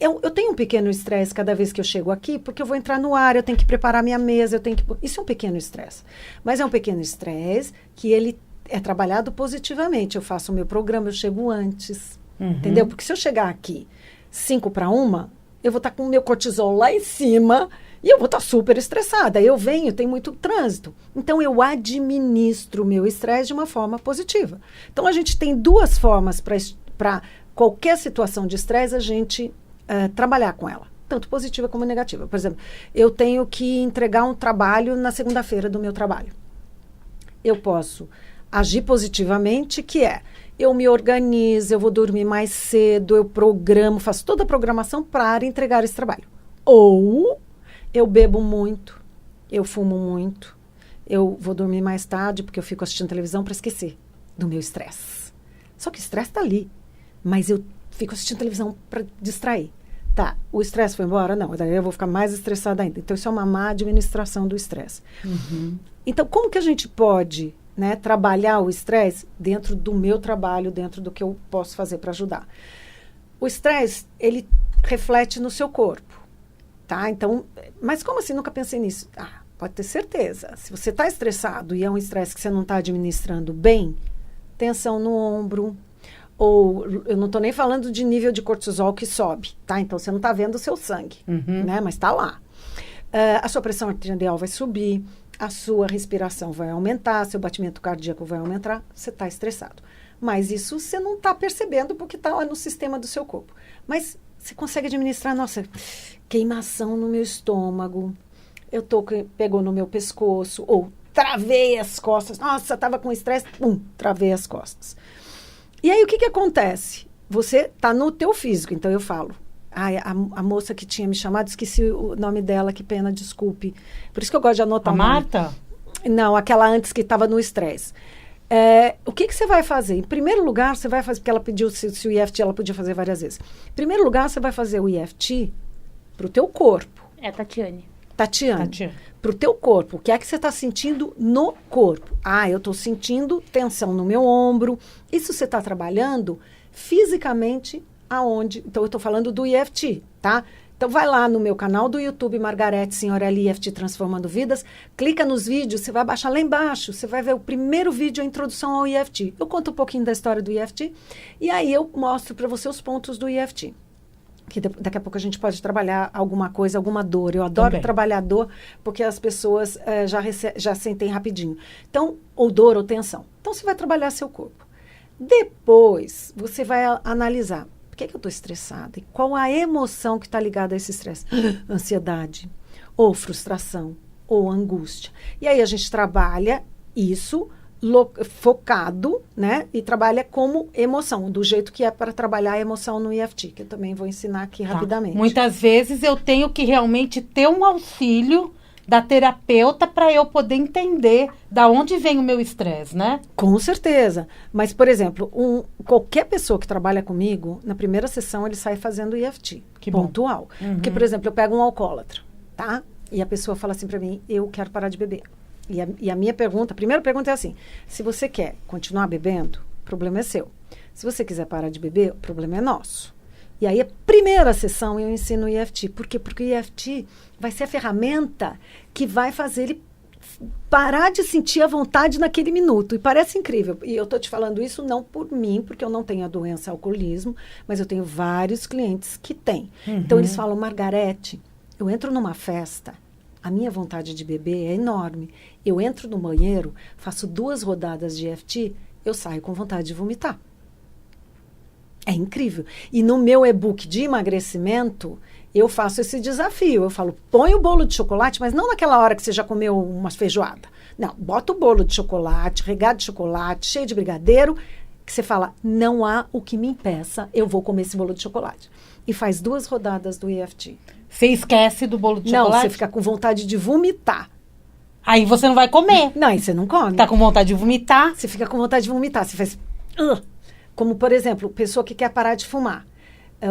eu tenho um pequeno estresse cada vez que eu chego aqui, porque eu vou entrar no ar, eu tenho que preparar minha mesa, Isso é um pequeno estresse. Mas é um pequeno estresse que ele é trabalhado positivamente. Eu faço o meu programa, eu chego antes, entendeu? Porque se eu chegar aqui 5:1, eu vou estar com o meu cortisol lá em cima e eu vou estar super estressada. Eu venho, tem muito trânsito. Então, eu administro o meu estresse de uma forma positiva. Então, a gente tem duas formas para qualquer situação de estresse, a gente trabalhar com ela, tanto positiva como negativa. Por exemplo, eu tenho que entregar um trabalho na segunda-feira do meu trabalho. Eu posso agir positivamente, que é, eu me organizo, eu vou dormir mais cedo, eu programo, faço toda a programação para entregar esse trabalho. Ou eu bebo muito, eu fumo muito, eu vou dormir mais tarde porque eu fico assistindo televisão para esquecer do meu estresse. Só que o estresse está ali, mas eu fico assistindo televisão para distrair. Tá, o estresse foi embora? Não, daí eu vou ficar mais estressada ainda. Então, isso é uma má administração do estresse. Então, como que a gente pode, né, trabalhar o estresse dentro do meu trabalho, dentro do que eu posso fazer para ajudar? O estresse, ele reflete no seu corpo, tá? Então, mas como assim? Nunca pensei nisso. Pode ter certeza. Se você está estressado e é um estresse que você não está administrando bem, tensão no ombro, ou eu não estou nem falando de nível de cortisol que sobe, tá? Então, você não está vendo o seu sangue, né? Mas está lá. A sua pressão arterial vai subir, a sua respiração vai aumentar, seu batimento cardíaco vai aumentar, você está estressado. Mas isso você não está percebendo porque está lá no sistema do seu corpo. Mas você consegue administrar, nossa, queimação no meu estômago, pegou no meu pescoço, ou travei as costas, nossa, estava com estresse, travei as costas. E aí, o que acontece? Você está no teu físico, então eu falo. A moça que tinha me chamado, esqueci o nome dela, que pena, desculpe. Por isso que eu gosto de anotar a Marta? Não, aquela antes que estava no estresse. O que você vai fazer? Em primeiro lugar, você vai fazer, porque ela pediu se o EFT ela podia fazer várias vezes. Em primeiro lugar, você vai fazer o EFT para o teu corpo. Tatiane. Para o teu corpo. O que é que você está sentindo no corpo? Eu estou sentindo tensão no meu ombro. Isso você está trabalhando fisicamente aonde? Então, eu estou falando do EFT, tá? Então, vai lá no meu canal do YouTube, Margarete Signorelli EFT Transformando Vidas. Clica nos vídeos, você vai baixar lá embaixo. Você vai ver o primeiro vídeo, a introdução ao EFT. Eu conto um pouquinho da história do EFT. E aí, eu mostro para você os pontos do EFT. Que daqui a pouco a gente pode trabalhar alguma coisa, alguma dor. Eu adoro trabalhar dor, porque as pessoas já sentem rapidinho. Então, ou dor ou tensão. Então, você vai trabalhar seu corpo. Depois, você vai analisar. Por que eu estou estressada? E qual a emoção que está ligada a esse estresse? Ansiedade, ou frustração, ou angústia. E aí, a gente trabalha isso focado, né? E trabalha como emoção, do jeito que é para trabalhar a emoção no EFT, que eu também vou ensinar aqui rapidamente. Muitas vezes eu tenho que realmente ter um auxílio da terapeuta para eu poder entender da onde vem o meu estresse, né? Com certeza. Mas, por exemplo, qualquer pessoa que trabalha comigo, na primeira sessão ele sai fazendo EFT, pontual. Porque, por exemplo, eu pego um alcoólatra, tá? E a pessoa fala assim para mim, eu quero parar de beber. E a minha pergunta, a primeira pergunta é assim, se você quer continuar bebendo, o problema é seu. Se você quiser parar de beber, o problema é nosso. E aí, a primeira sessão eu ensino o EFT. Por quê? Porque o EFT vai ser a ferramenta que vai fazer ele parar de sentir a vontade naquele minuto. E parece incrível. E eu estou te falando isso não por mim, porque eu não tenho a doença alcoolismo, mas eu tenho vários clientes que têm. Então, eles falam, Margarete, eu entro numa festa, a minha vontade de beber é enorme. Eu entro no banheiro, faço 2 rodadas de EFT, eu saio com vontade de vomitar. É incrível. E no meu e-book de emagrecimento, eu faço esse desafio. Eu falo, põe o bolo de chocolate, mas não naquela hora que você já comeu umas feijoada. Não, bota o bolo de chocolate, regado de chocolate, cheio de brigadeiro, que você fala, não há o que me impeça, eu vou comer esse bolo de chocolate. E faz 2 rodadas do EFT. Você esquece do bolo de Não, chocolate? você fica com vontade de vomitar. Aí você não vai comer. Não, aí você não come. Tá com vontade de vomitar. Você fica com vontade de vomitar. Você faz... Como, por exemplo, pessoa que quer parar de fumar.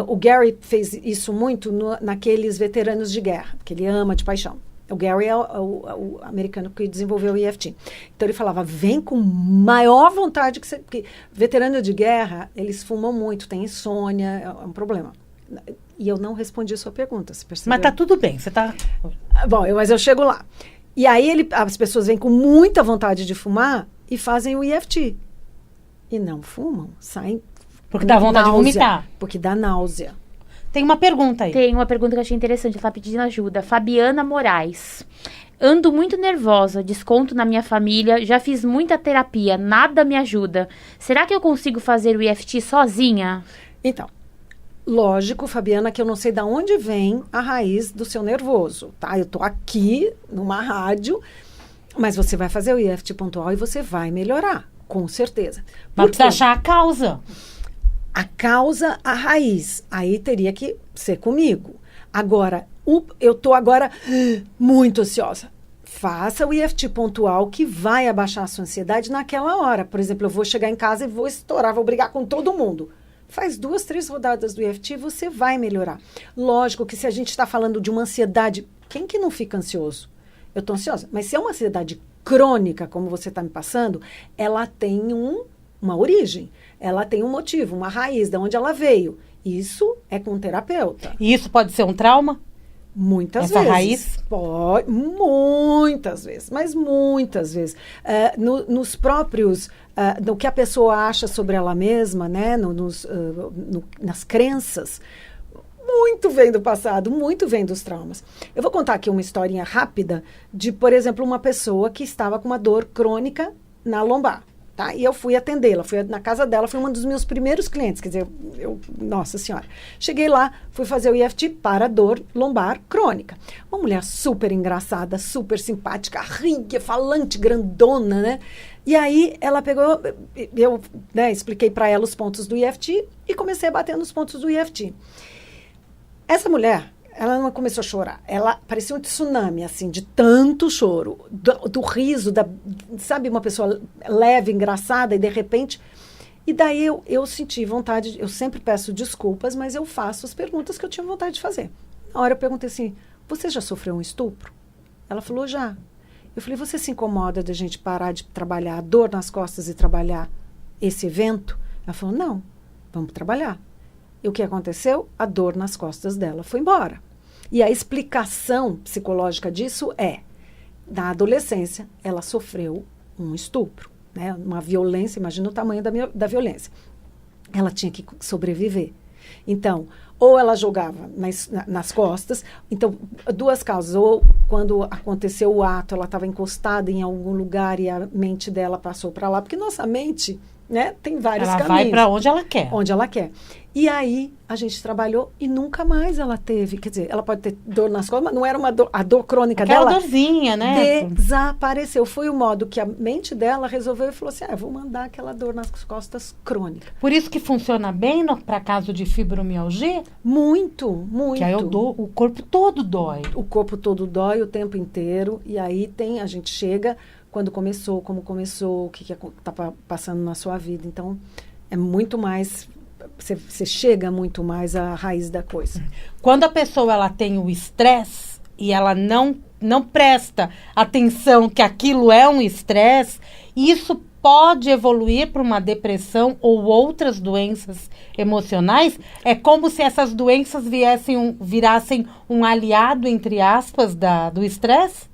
O Gary fez isso muito naqueles veteranos de guerra, que ele ama de paixão. O Gary é o americano que desenvolveu o EFT. Então, ele falava, vem com maior vontade que você... Porque veterano de guerra, eles fumam muito, tem insônia, é um problema. E eu não respondi a sua pergunta, você percebeu? Mas tá tudo bem, você tá... Bom, mas eu chego lá. E aí, as pessoas vêm com muita vontade de fumar e fazem o EFT. E não fumam, saem... Porque dá vontade de vomitar. Porque dá náusea. Tem uma pergunta aí. Tem uma pergunta que eu achei interessante, ela tá pedindo ajuda. Fabiana Moraes. Ando muito nervosa, desconto na minha família, já fiz muita terapia, nada me ajuda. Será que eu consigo fazer o EFT sozinha? Então, lógico, Fabiana, que eu não sei de onde vem a raiz do seu nervoso, tá? Eu tô aqui numa rádio, mas você vai fazer o EFT pontual e você vai melhorar, com certeza. Mas precisa achar a causa. A causa, a raiz. Aí teria que ser comigo. Agora, eu tô agora muito ansiosa. Faça o EFT pontual que vai abaixar a sua ansiedade naquela hora. Por exemplo, eu vou chegar em casa e vou estourar, vou brigar com todo mundo. Faz 2, 3 rodadas do EFT e você vai melhorar. Lógico que se a gente está falando de uma ansiedade, quem que não fica ansioso? Eu estou ansiosa. Mas se é uma ansiedade crônica, como você está me passando, ela tem uma origem. Ela tem um motivo, uma raiz, de onde ela veio. Isso é com o terapeuta. E isso pode ser um trauma? Muitas Essa vezes. raiz? Pode, muitas vezes, mas muitas vezes. Nos próprios, no que a pessoa acha sobre ela mesma, né? Nas crenças, muito vem do passado, muito vem dos traumas. Eu vou contar aqui uma historinha rápida de, por exemplo, uma pessoa que estava com uma dor crônica na lombar. Tá? E eu fui atendê-la, fui na casa dela, foi um dos meus primeiros clientes, quer dizer, nossa senhora. Cheguei lá, fui fazer o EFT para dor lombar crônica. Uma mulher super engraçada, super simpática, ria, falante, grandona, né? E aí ela pegou, eu expliquei para ela os pontos do EFT e comecei a bater nos pontos do EFT. Essa mulher, ela não começou a chorar. Ela parecia um tsunami, assim, de tanto choro. Do riso, sabe, uma pessoa leve, engraçada, e de repente... E daí eu senti vontade, eu sempre peço desculpas, mas eu faço as perguntas que eu tinha vontade de fazer. Na hora eu perguntei assim, você já sofreu um estupro? Ela falou, já. Eu falei, você se incomoda de a gente parar de trabalhar a dor nas costas e trabalhar esse evento? Ela falou, não, vamos trabalhar. E o que aconteceu? A dor nas costas dela foi embora. E a explicação psicológica disso é, na adolescência, ela sofreu um estupro, né? Uma violência, imagina o tamanho da violência. Ela tinha que sobreviver. Então, ou ela jogava nas costas, então, 2 causas, ou quando aconteceu o ato, ela estava encostada em algum lugar e a mente dela passou para lá, porque nossa mente, né, tem vários caminhos. Ela vai para onde ela quer. Onde ela quer. E aí, a gente trabalhou e nunca mais ela teve. Quer dizer, ela pode ter dor nas costas, mas não era a dor crônica Aquela dela. dorzinha, né? Desapareceu. Foi o modo que a mente dela resolveu e falou assim, vou mandar aquela dor nas costas crônica. Por isso que funciona bem para caso de fibromialgia? Muito, muito. Que aí o corpo todo dói. O corpo todo dói o tempo inteiro. E aí a gente chega quando começou, como começou, o que está passando na sua vida. Então, é muito mais... Você chega muito mais à raiz da coisa. Quando a pessoa ela tem o estresse e ela não presta atenção que aquilo é um estresse, isso pode evoluir para uma depressão ou outras doenças emocionais. É como se essas doenças virassem um aliado, entre aspas, do estresse?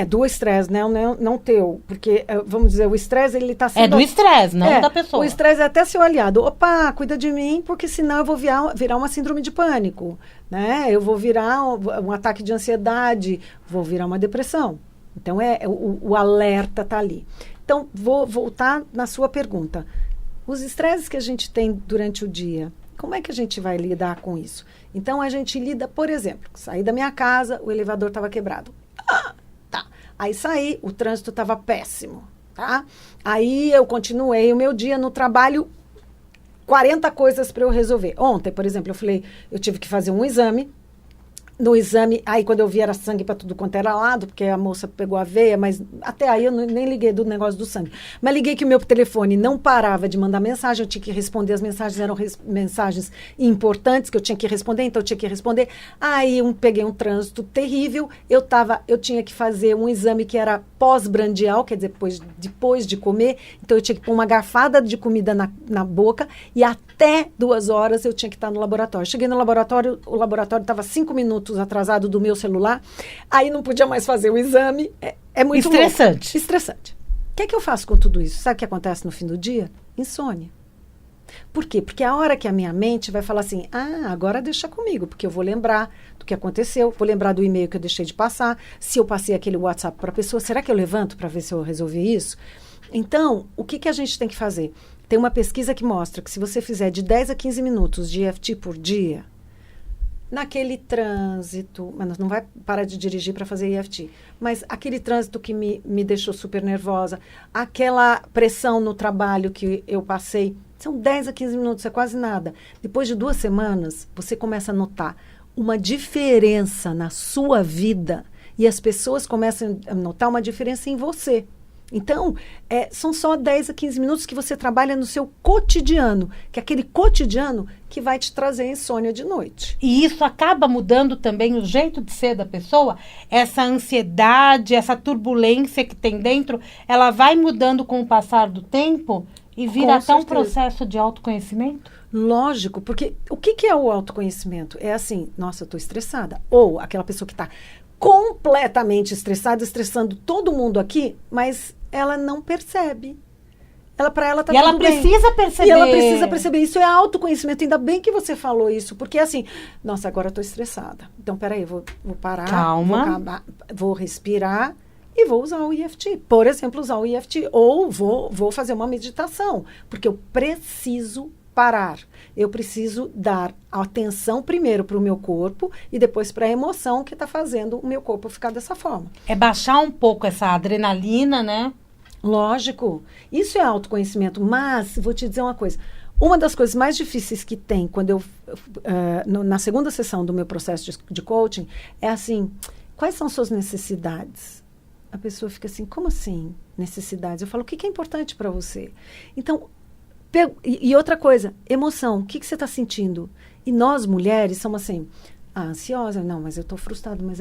Do estresse, né? Não teu. Porque, vamos dizer, o estresse, ele está sendo... É do estresse, não da pessoa. O estresse é até seu aliado. Opa, cuida de mim, porque senão eu vou virar uma síndrome de pânico, né? Eu vou virar um ataque de ansiedade, vou virar uma depressão. Então, o alerta está ali. Então, vou voltar na sua pergunta. Os estresses que a gente tem durante o dia, como é que a gente vai lidar com isso? Então, a gente lida, por exemplo, saí da minha casa, o elevador estava quebrado. Tá. Aí saí, o trânsito estava péssimo. tá? Aí eu continuei o meu dia no trabalho, 40 coisas para eu resolver. Ontem, por exemplo, eu tive que fazer um exame. No exame, aí quando eu vi era sangue para tudo quanto era lado, porque a moça pegou a veia, mas até aí eu nem liguei do negócio do sangue. Mas liguei que o meu telefone não parava de mandar mensagem, eu tinha que responder, as mensagens eram mensagens importantes que eu tinha que responder, então eu tinha que responder. Aí peguei um trânsito terrível, eu tinha que fazer um exame que era pós-brandial, quer dizer, depois de comer, então eu tinha que pôr uma garfada de comida na boca e até 2 horas eu tinha que estar no laboratório. Cheguei no laboratório, o laboratório estava 5 minutos atrasado do meu celular, aí não podia mais fazer o exame. É muito estressante. Louco. Estressante. O que é que eu faço com tudo isso? Sabe o que acontece no fim do dia? Insônia. Por quê? Porque a hora que a minha mente vai falar assim, agora deixa comigo, porque eu vou lembrar do que aconteceu, vou lembrar do e-mail que eu deixei de passar, se eu passei aquele WhatsApp para a pessoa, será que eu levanto para ver se eu resolvi isso? Então, o que a gente tem que fazer? Tem uma pesquisa que mostra que se você fizer de 10 a 15 minutos de EFT por dia, naquele trânsito, mas não vai parar de dirigir para fazer EFT, mas aquele trânsito que me deixou super nervosa, aquela pressão no trabalho que eu passei, são 10 a 15 minutos, é quase nada. Depois de 2 semanas, você começa a notar uma diferença na sua vida e as pessoas começam a notar uma diferença em você. Então, são só 10 a 15 minutos que você trabalha no seu cotidiano, que é aquele cotidiano que vai te trazer insônia de noite. E isso acaba mudando também o jeito de ser da pessoa? Essa ansiedade, essa turbulência que tem dentro, ela vai mudando com o passar do tempo e vira até um processo de autoconhecimento? Lógico, porque o que é o autoconhecimento? É assim, nossa, eu estou estressada. Ou aquela pessoa que está completamente estressada, estressando todo mundo aqui, mas ela não percebe. Para ela tá tudo bem. E ela precisa perceber. Isso é autoconhecimento. Ainda bem que você falou isso, porque assim, nossa, agora eu tô estressada. Então, peraí, vou parar. Calma. Vou respirar e vou usar o EFT. Por exemplo, usar o EFT. Ou vou fazer uma meditação, porque eu preciso parar. Eu preciso dar atenção primeiro para o meu corpo e depois para a emoção que está fazendo o meu corpo ficar dessa forma. É baixar um pouco essa adrenalina, né? Lógico. Isso é autoconhecimento. Mas, vou te dizer uma coisa. Uma das coisas mais difíceis que tem quando eu... na segunda sessão do meu processo de coaching é assim, quais são suas necessidades? A pessoa fica assim, como assim necessidades? Eu falo, o que é importante para você? Então, e outra coisa, emoção. O que você está sentindo? E nós, mulheres, somos assim, ansiosa. Não, mas eu estou frustrada. Mas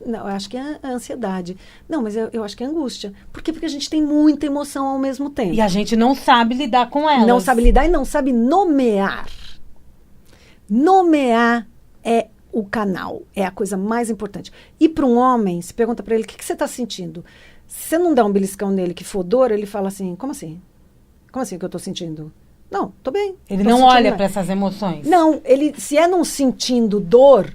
não, eu acho que é a ansiedade. Não, mas eu acho que é angústia. Por quê? Porque a gente tem muita emoção ao mesmo tempo. E a gente não sabe lidar com elas. Não sabe lidar e não sabe nomear. Nomear é o canal. É a coisa mais importante. E para um homem, se pergunta para ele, o que você está sentindo? Se você não dá um beliscão nele que for dor, ele fala assim, como assim? Como assim que eu estou sentindo? Não, estou bem. Ele não olha para essas emoções. Não, se não sentindo dor,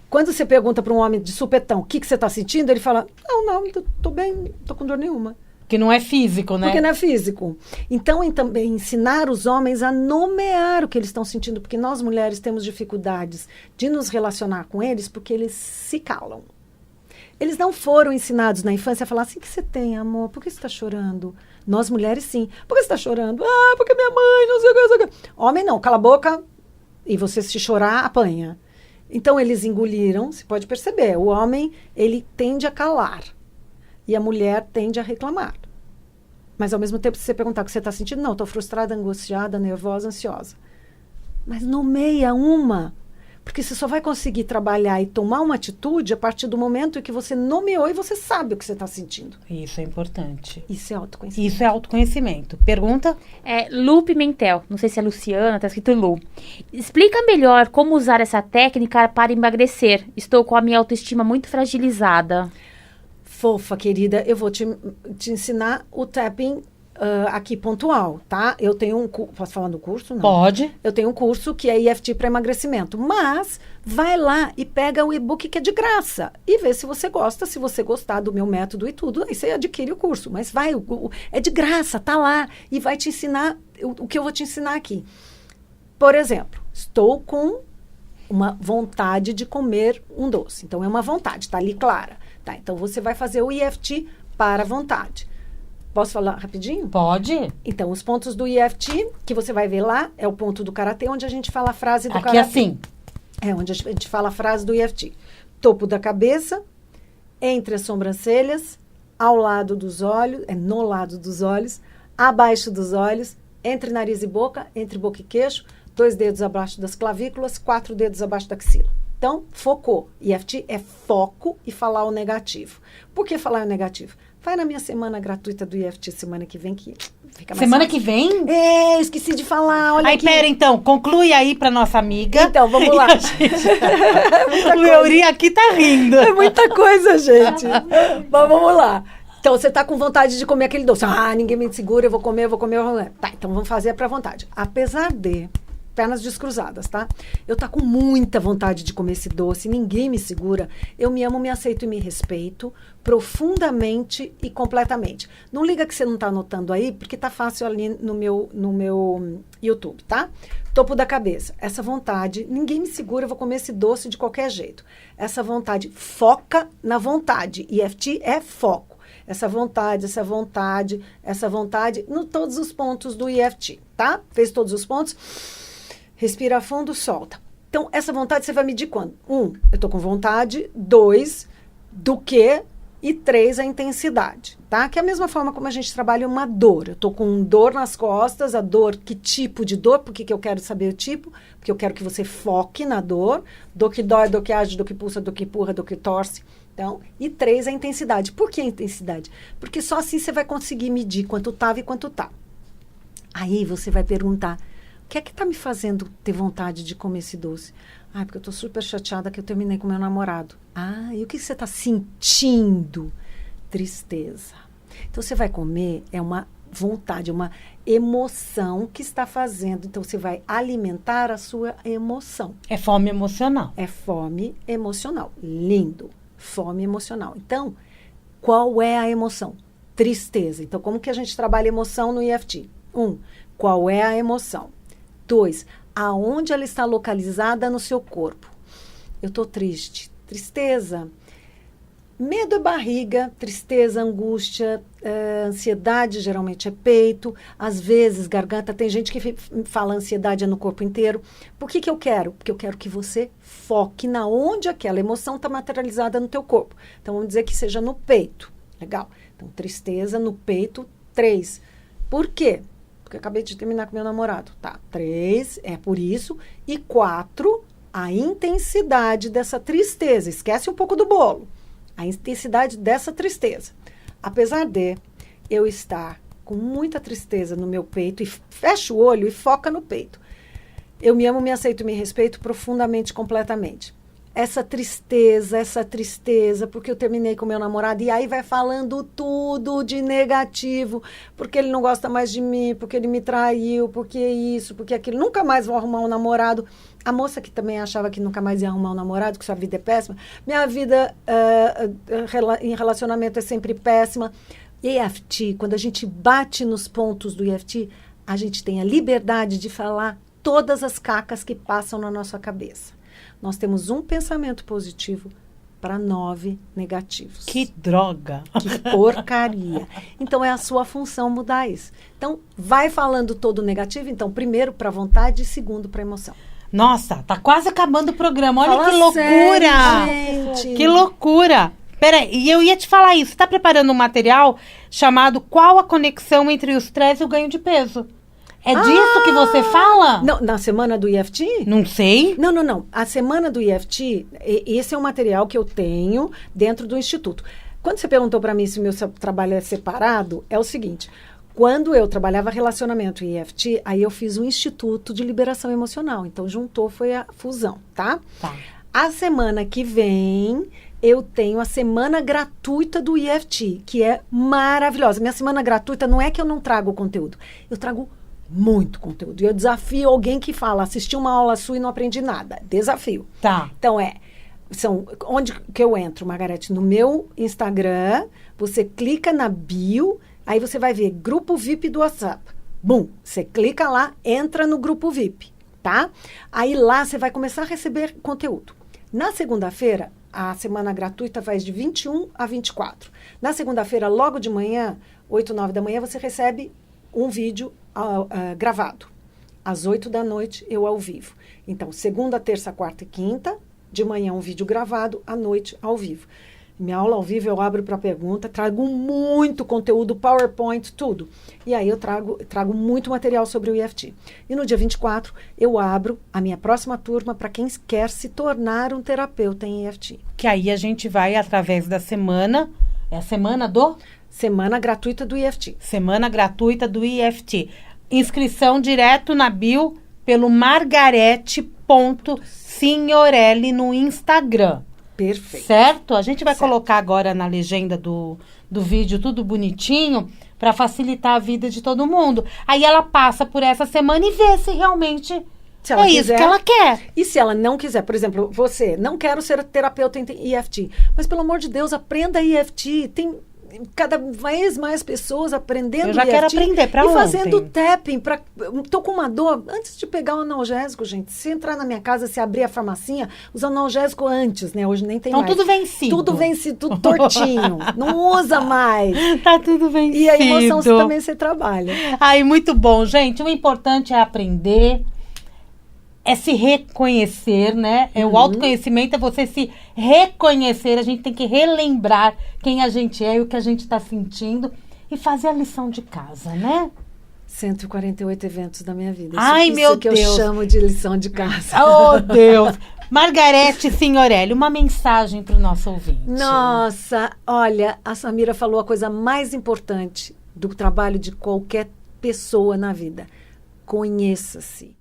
quando você pergunta para um homem de supetão, o que você está sentindo? Ele fala, não, estou bem, não estou com dor nenhuma. Que não é físico, né? Porque não é físico. Então, também ensinar os homens a nomear o que eles estão sentindo, porque nós mulheres temos dificuldades de nos relacionar com eles porque eles se calam. Eles não foram ensinados na infância a falar assim, o que você tem, amor? Por que você está chorando? Nós mulheres, sim. Por que você está chorando? Porque minha mãe, não sei o que. Homem, não. Cala a boca e você, se chorar, apanha. Então, eles engoliram, você pode perceber. O homem, ele tende a calar. E a mulher tende a reclamar. Mas, ao mesmo tempo, se você perguntar o que você está sentindo, não, estou frustrada, angustiada, nervosa, ansiosa. Mas nomeia uma. Porque você só vai conseguir trabalhar e tomar uma atitude a partir do momento em que você nomeou e você sabe o que você está sentindo. Isso é importante. Isso é autoconhecimento. Isso é autoconhecimento. Pergunta? Lu Pimentel, não sei se é Luciana, está escrito Lu. Explica melhor como usar essa técnica para emagrecer. Estou com a minha autoestima muito fragilizada. Fofa, querida, eu vou te ensinar o tapping aqui pontual, tá? Eu tenho um curso, posso falar do curso? Não. Pode. Eu tenho um curso que é EFT para emagrecimento, mas vai lá e pega o e-book que é de graça e vê se você gosta, se você gostar do meu método e tudo, aí você adquire o curso, mas vai, é de graça, tá lá e vai te ensinar o que eu vou te ensinar aqui. Por exemplo, estou com uma vontade de comer um doce, então é uma vontade, tá ali clara, tá? Então você vai fazer o EFT para a vontade. Posso falar rapidinho? Pode. Então, os pontos do EFT, que você vai ver lá, é o ponto do Karatê, onde a gente fala a frase do Aqui Karatê. assim. É onde a gente fala a frase do EFT. Topo da cabeça, entre as sobrancelhas, ao lado dos olhos, no lado dos olhos, abaixo dos olhos, entre nariz e boca, entre boca e queixo, 2 dedos abaixo das clavículas, 4 dedos abaixo da axila. Então, focou. EFT é foco e falar o negativo. Por que falar o negativo? Vai na minha semana gratuita do EFT semana que vem, que fica mais Semana fácil. que vem? É, esqueci de falar, olha Aí, aqui. pera, então, conclui aí pra nossa amiga. Então, vamos lá. O Euri aqui tá rindo. É muita coisa, gente. Mas vamos lá. Então, você tá com vontade de comer aquele doce. Ah, ninguém me segura, eu vou comer, eu vou comer, eu vou comer. Tá, então vamos fazer pra vontade. Apesar de... pernas descruzadas, tá? Eu tá com muita vontade de comer esse doce, ninguém me segura. Eu me amo, me aceito e me respeito profundamente e completamente. Não liga que você não tá anotando aí, porque tá fácil ali no meu YouTube, tá? Topo da cabeça. Essa vontade, ninguém me segura, eu vou comer esse doce de qualquer jeito. Essa vontade, foca na vontade. EFT é foco. Essa vontade, todos os pontos do EFT, tá? Fez todos os pontos? Respira fundo, solta. Então, essa vontade você vai medir quando? 1, eu tô com vontade. 2, do que? E 3, a intensidade, tá? Que é a mesma forma como a gente trabalha uma dor. Eu tô com dor nas costas, a dor, que tipo de dor? Por que eu quero saber o tipo? Porque eu quero que você foque na dor. Dor que dói, dor que age, dor que pulsa, dor que empurra, dor que torce. Então, e 3, a intensidade. Por que a intensidade? Porque só assim você vai conseguir medir quanto estava e quanto tá. Aí você vai perguntar, o que é que tá me fazendo ter vontade de comer esse doce? Ah, porque eu tô super chateada que eu terminei com meu namorado. Ah, e o que você tá sentindo? Tristeza. Então, você vai comer, é uma vontade, é uma emoção que está fazendo. Então, você vai alimentar a sua emoção. É fome emocional. É fome emocional. Lindo. Fome emocional. Então, qual é a emoção? Tristeza. Então, como que a gente trabalha emoção no EFT? 1, qual é a emoção? 2, aonde ela está localizada no seu corpo? Eu estou triste. Tristeza. Medo é barriga, tristeza, angústia, ansiedade geralmente é peito, às vezes garganta. Tem gente que fala ansiedade é no corpo inteiro. Por que eu quero? Porque eu quero que você foque na onde aquela emoção está materializada no teu corpo. Então, vamos dizer que seja no peito. Legal. Então, tristeza no peito, 3. Por quê? Porque eu acabei de terminar com meu namorado. Tá, 3, é por isso. E 4, a intensidade dessa tristeza. Esquece um pouco do bolo. A intensidade dessa tristeza. Apesar de eu estar com muita tristeza no meu peito, e fecha o olho e foca no peito. Eu me amo, me aceito e me respeito profundamente, completamente. Essa tristeza, porque eu terminei com meu namorado, e aí vai falando tudo de negativo, porque ele não gosta mais de mim, porque ele me traiu, porque isso, porque aquilo, nunca mais vou arrumar um namorado. A moça que também achava que nunca mais ia arrumar um namorado, que sua vida é péssima, minha vida em relacionamento é sempre péssima. EFT, quando a gente bate nos pontos do EFT, a gente tem a liberdade de falar todas as cacas que passam na nossa cabeça. Nós temos um pensamento positivo para 9 negativos. Que droga! Que porcaria! Então, é a sua função mudar isso. Então, vai falando todo negativo. Então, primeiro para vontade e segundo para emoção. Nossa, tá quase acabando o programa. Olha Fala que loucura! sério, gente. Que loucura! Peraí, e eu ia te falar isso. Você tá preparando um material chamado Qual a Conexão entre o Estresse e o Ganho de Peso? É disso que você fala? Não, na semana do EFT? Não sei. Não. A semana do EFT, esse é um material que eu tenho dentro do Instituto. Quando você perguntou para mim se o meu trabalho é separado, é o seguinte. Quando eu trabalhava relacionamento e EFT, aí eu fiz um Instituto de Liberação Emocional. Então, juntou, foi a fusão, tá? Tá. A semana que vem, eu tenho a semana gratuita do EFT, que é maravilhosa. Minha semana gratuita não é que eu não trago conteúdo. Eu trago muito conteúdo. E eu desafio alguém que fala, assisti uma aula sua e não aprendi nada. Desafio. Tá. Então, onde que eu entro, Margarete? No meu Instagram, você clica na bio, aí você vai ver grupo VIP do WhatsApp. Bum, você clica lá, entra no grupo VIP, tá? Aí lá você vai começar a receber conteúdo. Na segunda-feira, a semana gratuita vai de 21 a 24. Na segunda-feira, logo de manhã, 8, 9 da manhã, você recebe um vídeo gravado. Às 8 da noite, eu ao vivo. Então, segunda, terça, quarta e quinta, de manhã um vídeo gravado, à noite ao vivo. Minha aula ao vivo eu abro para pergunta, trago muito conteúdo, PowerPoint, tudo. E aí eu trago muito material sobre o EFT. E no dia 24, eu abro a minha próxima turma para quem quer se tornar um terapeuta em EFT. Que aí a gente vai através da semana, é a semana do? Semana gratuita do EFT. Semana gratuita do EFT. Inscrição direto na bio pelo margarete.signorelli no Instagram. Perfeito. Certo? A gente vai Certo. colocar agora na legenda do vídeo tudo bonitinho para facilitar a vida de todo mundo. Aí ela passa por essa semana e vê se realmente Se ela isso quiser. que ela quer. E se ela não quiser, por exemplo, você, não quero ser terapeuta em EFT, mas pelo amor de Deus, aprenda EFT. Tem cada vez mais pessoas aprendendo Eu já EFT quero aprender pra e ontem. fazendo tapping. Tô com uma dor, antes de pegar o analgésico, gente, se entrar na minha casa, se abrir a farmacinha, os analgésicos antes, né? Hoje nem tem Então mais. tudo vencido. Tudo vencido, tudo tortinho. Não usa mais. Tá tudo vencido. E a emoção também você trabalha. Ai, muito bom, gente. O importante é aprender, é se reconhecer, né? O autoconhecimento é você se reconhecer. A gente tem que relembrar quem a gente é e o que a gente está sentindo e fazer a lição de casa, né? 148 eventos da minha vida. Ai, meu que Deus. eu chamo de lição de casa. Oh, Deus! Margarete Signorelli, uma mensagem para o nosso ouvinte. Nossa, olha, a Samira falou a coisa mais importante do trabalho de qualquer pessoa na vida. Conheça-se.